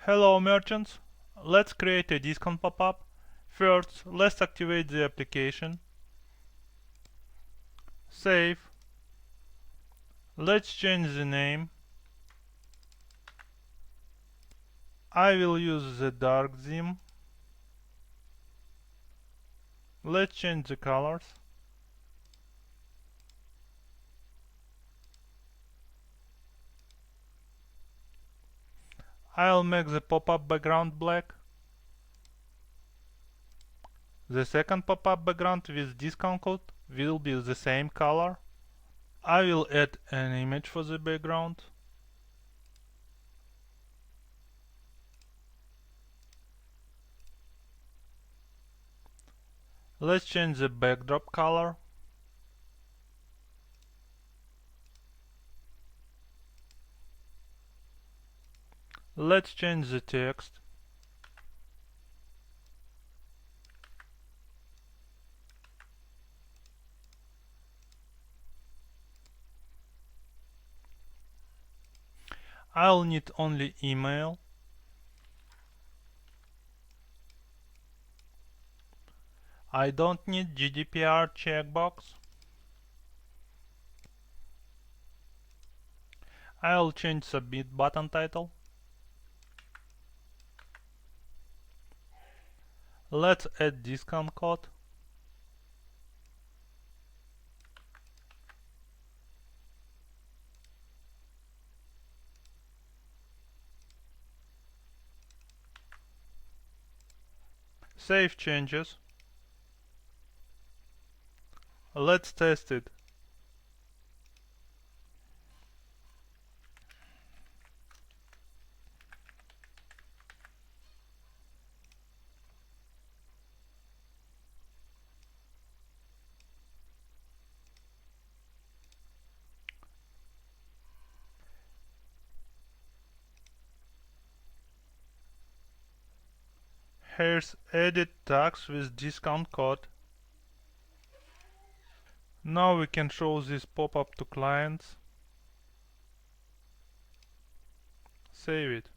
Hello merchants, let's create a discount pop-up. First, let's activate the application. Save. Let's change the name. I will use the dark theme. Let's change the colors. I'll make the pop-up background black. The second pop-up background with discount code will be the same color. I will add an image for the background. Let's change the backdrop color. Let's change the text. I'll need only email. I don't need GDPR checkbox. I'll change submit button title. Let's add discount code. Save changes. Let's test it. Here's edit tags with discount code. Now we can show this pop-up to clients. Save it.